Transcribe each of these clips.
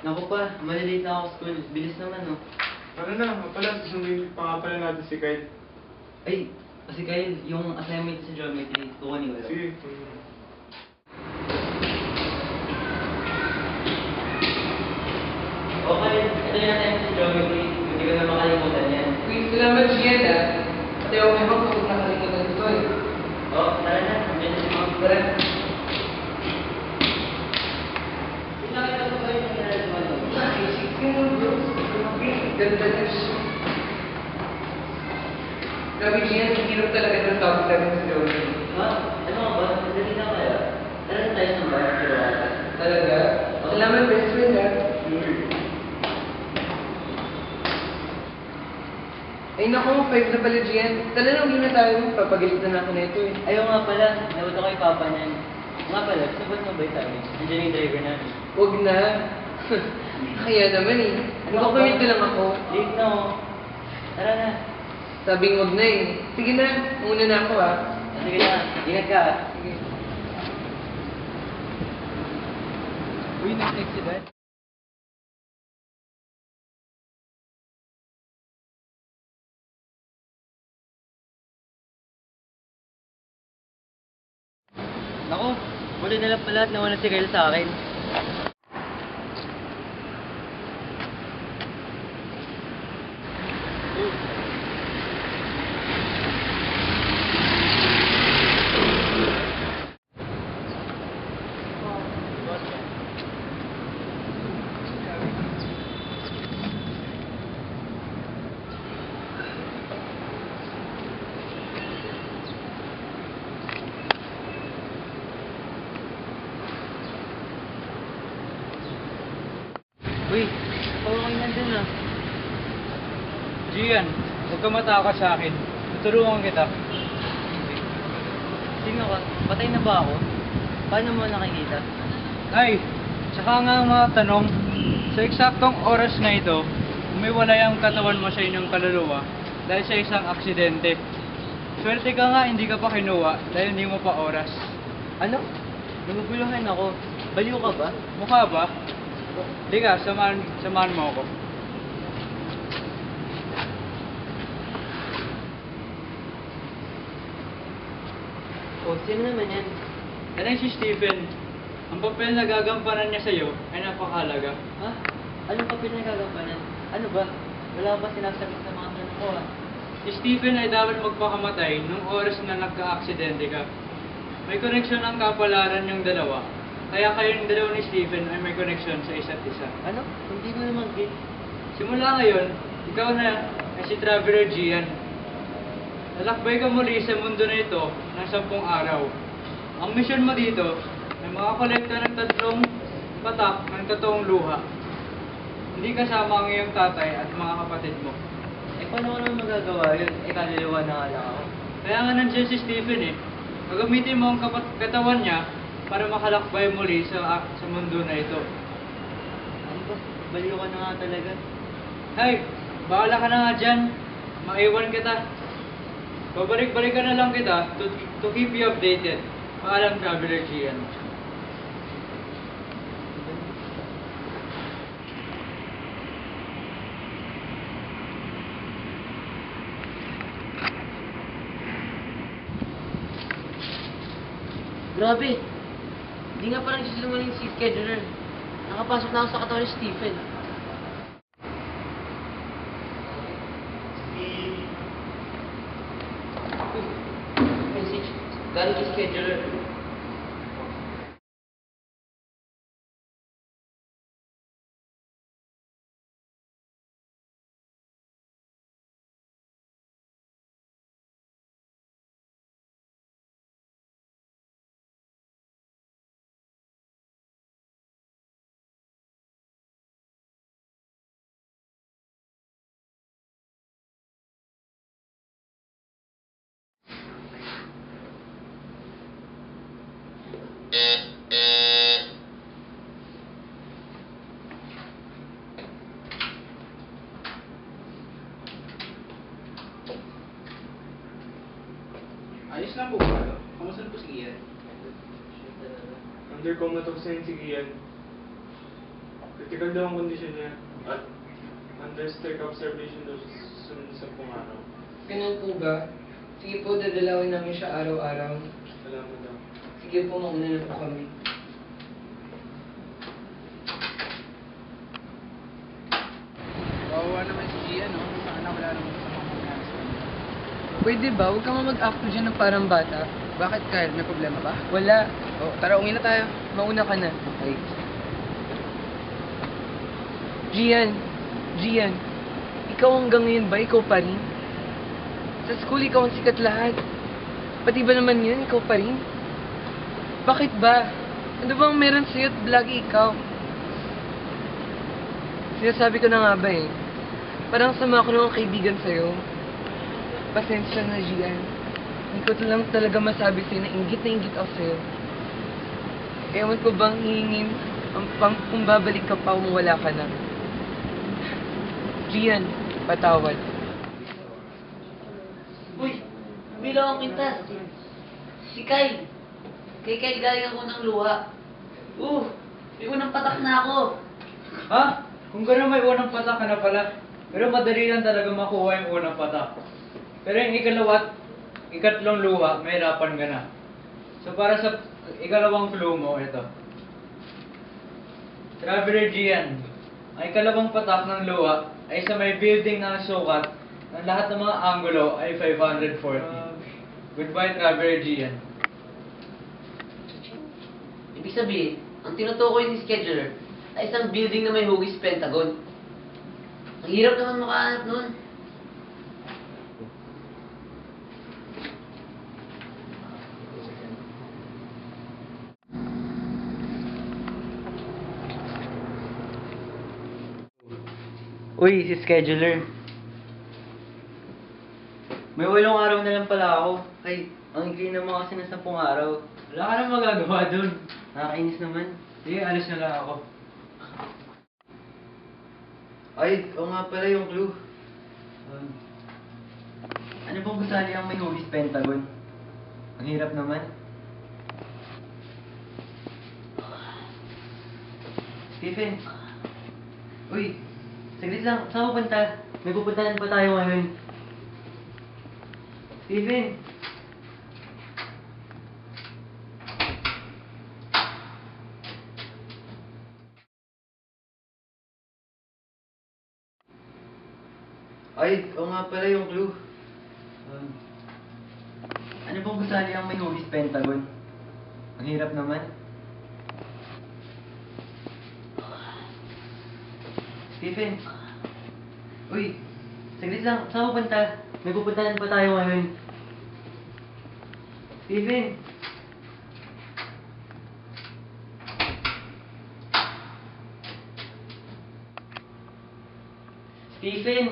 Naku pa, malilate na ako sa school. Bilis naman, no? Ano na, pala, susunduin pa nga pala natin si Kyle. Ay, kasi Kyle, yung assignment sa geometry, kukunin ko lang. Sige. Okay, ito yung assignment sa geometry. Hindi ko na makalimutan yan. Uy, salamat siya na. Pati ako may kapag nakalimutan ito eh. Oh, tara na. Nandiyan na si Mom. Tara. Nakita ko ba yung ginagawa mo? Naisip ko mo bro. Grabe, ganda na siya. Grabe siya, hirap talaga ng topic natin sa geometry. Ha? Ano ka ba? Madali na kaya? Tara na tayo sa bar. Talaga? Salamat best friend ah. Ay naku, 5 na pala Gian. Tala lang muna tayo. Papagalitan na ako na ito eh. Ayaw nga pala. Nawala ko kay Papa niyan. Nga pala, sabot mo ba yung sabi? Nandiyan yung driver namin. Huwag na. Kaya naman eh. Nakakulit lang ako. Late na oh. Tara na. Sabing huwag na eh. Sige na, muna na ako ah. Sige na. Ingat ka. Sige. Uy, next si Dad. Naku, buti na lang pala at nawala si Kyle sa akin. Uy, okay nandun ah. Gian, huwag ka matakas sa akin. Tutulungan kita. Sino ka? Patay na ba ako? Paano mo nakikita? Ay, tsaka nga ang mga tanong, sa eksaktong oras na ito, umiwalay ang katawan mo sa inyong kaluluwa dahil sa isang aksidente. Swerte ka nga hindi ka pa kinuha dahil hindi mo pa oras. Ano? Naguguluhan ako. Baliw ka ba? Mukha ba? Di ka, samahan mo ako. O, sino naman yan? Yan ay si Stephen. Ang papel na gagampanan niya sa'yo ay napakahalaga. Ha? Anong kapit na gagampanan? Ano ba? Wala ka ba sinasagot sa mga tanong ko ah? Si Stephen ay dapat magpakamatay nung oras na nagka-aksidente ka. May koneksyon ang kapalaran yung dalawa. Kaya kayong dalawa ni Stephen ay may koneksyon sa isa't isa. Ano? Hindi ko naman get. Simula ngayon, ikaw na ay si Traveler Gian. Lalakbay ka muli sa mundo na ito ng 10 araw. Ang misyon mo dito ay makakolekta ng 3 patak ng totoong luha. Hindi kasama ang iyong tatay at mga kapatid mo. Eh, paano ko naman magagawa yun? Eh, kaluluwa na nga lang ako. Kaya nga nandiyan si Stephen eh. Gagamitin mo ang katawan niya para makalakbay muli sa mundo na ito. Ano ba? Baliw ka na nga talaga. Hey, bahala ka na nga dyan. Maiwan kita. Babalik-balikan na lang kita to keep you updated. Paalam, Traveler Gian. Grabe! Hindi nga parang sisinungaling si scheduler. Nakapasok na ako sa katawan ni Stephen. Message. Galing kay scheduler. Ayos lang po ba? Kamusta na po si Ian? Under comatose na yun si Gian. Critical daw ang kondisyon niya. At under strict observation daw siya sa susunod na 10 araw. Ganun po ba? Sige po, dadalawin namin siya araw-araw. Salamat daw. Sige po, mauna na po kami. Kawawa naman si Gian, no? Sana wala naman sa mga mangyari. Pwede ba? Huwag kang mag-acto dyan ng parang bata. Bakit, Kyle? May problema ba? Wala. O, tara, uwi na tayo. Mauna ka na. Okay. Gian, ikaw hanggang ngayon ba? Ikaw pa rin? Sa school, ikaw ang sikat lahat. Pati ba naman yun, ikaw pa rin? Bakit ba? Ano bang meron sa'yo at lagi ikaw? Sinasabi ko na nga ba eh. Parang sama ko ng kaibigan sa'yo. Pasensya na, Gian. Hindi ko lang talaga masabi sa'yo na inggit ako sa'yo. Ewan ko bang hihingin kung babalik ka pa kung wala ka na. Gian, patawad. Uy, bilang akong pintas. Si Kyle. Kay Kyle galing ako ng luha. May unang patak na ako. Ha? Kung gano'n may unang patak ka na pala. Pero madali lang talaga makuha yung unang patak. Pero yung ikalawa at ikatlong luha, may hirapan ka na. So para sa ikalawang clue mo, ito. Traveler Gian, ang ikalawang patak ng luha ay sa may building na ang sukat ng lahat ng mga anggulo ay 540. Goodbye, Traveler Gian. Ibig sabihin, ang tinutukoy ni Scheduler ay isang building na may hugis Pentagon. Ang hirap naman makahanap nun. Uy, si Scheduler. May 8 araw na lang pala ako. Ay, ang ikli naman kasi ng 10 araw. Wala ka na magagawa dun. Nakakainis naman. Sige, alis na lang ako. Ay, oo nga pala yung clue. Ano bang gusali ang may hugis Pentagon? Ang hirap naman. Stephen. Uy, saglit lang. Saan pupunta? May pupuntahan pa tayo ngayon. Stephen. Ay, oo nga pala yung clue. Ano bang gusali ang may hugis Pentagon? Ang hirap naman. Stephen. Uy, saglit lang. Saan pupunta? May pupuntahan pa tayo ngayon. Stephen. Stephen.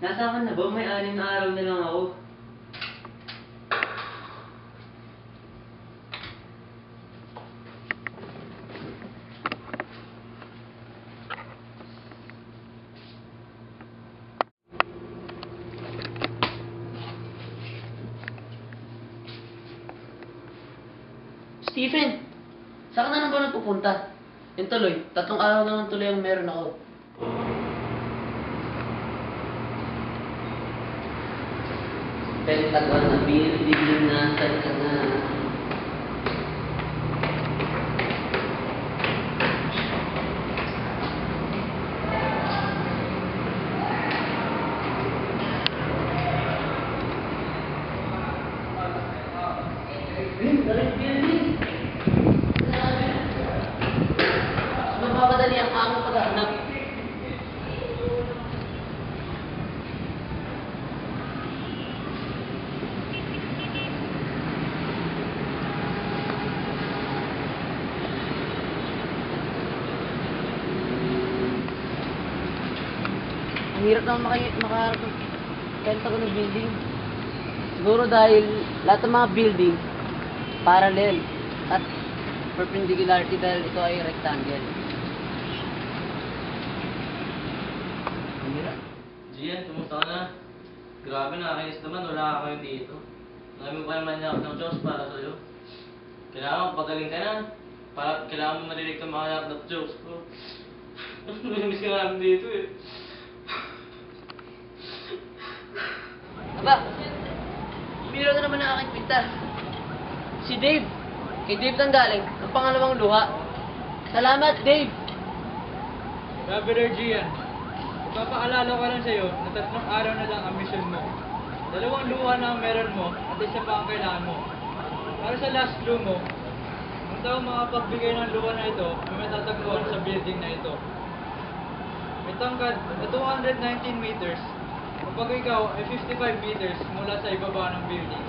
Nasaan ka na ba? May 6 na araw na lang ako. Stephen, saan ka na naman nagpupunta? Yung tuloy, 3 araw naman tuloy ang meron ako. Pentagon na building na saan ka na? Mapapadali ang aking paghahanap. Ang hirap naman makaharap ng Pentagon ng building. Siguro dahil lahat ng mga building parallel at perpendicularity dahil ito ay rectangle. Ang hirap. Gian, kumusta ka na? Grabe, nakakainis naman, wala ka kayo dito. Alam mo pa naman niya ng Diyos para sa'yo. Kailangan pagaling ka na. Kailangan mo marinig ka mga ng Diyos ko. Namiss ka namin dito eh. Aba, umilaw na naman ang aking pintas. Si Dave. Kay Dave nang galing, ang pangalawang luha. Salamat, Dave! Traveler Gian, ipapaalala ko lang sa'yo na 3 araw na lang ang mission mo. 2 luha na ang meron mo at 1 pa ang kailangan mo. Para sa last clue mo, kung daw makapagbigay ng luha na ito, may matatagpuan sa building na ito. May tangkad na 219 meters kapag ikaw ay 55 meters mula sa ibaba ng building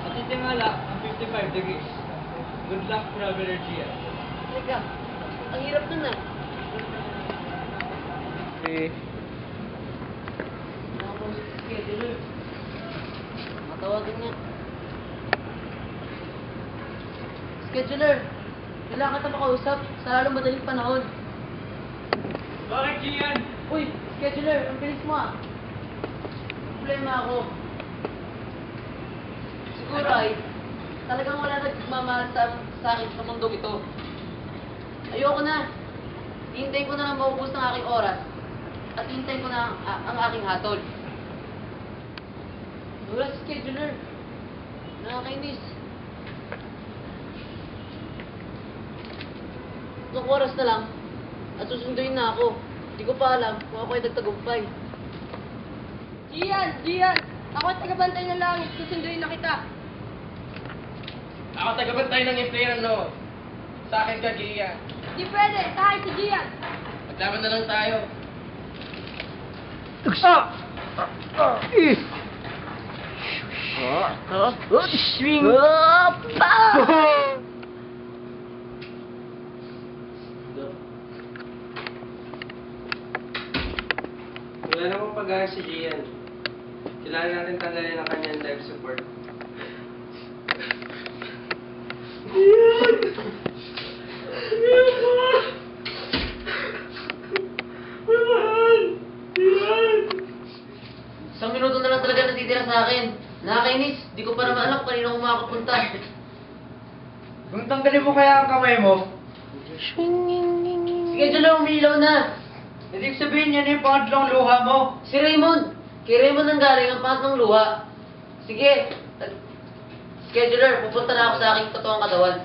at titingala ng 55 degrees. Good luck, Traveler Gian. Teka, ang hirap nun ah. Nakakausap si scheduler. Matawagan niya. Scheduler, kailangan kita makausap sa lalong madaling panahon. Bakit, Gian? Uy, scheduler, ang bilis mo ah. Problema ako. Siguro ay, talagang wala nagmamahal sa akin sa mundong ito. Ayoko na. Hintayin ko na lang maubos ng aking oras. At hintayin ko na ang aking hatol. Wala si scheduler. Nakakainis. Isang oras na lang. At susunduin na ako. Hindi ko pa alam kung ako ay nagtagumpay. Gian! Ako at tagabantay ng langit. Susunduin na kita. Ako tagabantay ng impyerno. Sa akin ka, Gian. Di pwede. Tayo si Gian. Maglaban na lang tayo. Swing! Wala namang pag-aya si Gian. Kailangan natin tanggalin ang kanyang life support. Isang minuto na lang talaga natitira sa akin. Nakakainis. Di ko pa naman alam kung kanino ako makakapunta. Kung tanggalin mo kaya ang kamay mo, Sige, Jolo, umilaw na. ibig sabihin yan yung pangatlong luha mo. Si Raymond. Kay Raymond nang galing ang pangatlong luha. Sige. Scheduler, pupunta na ako sa aking totoong katawan.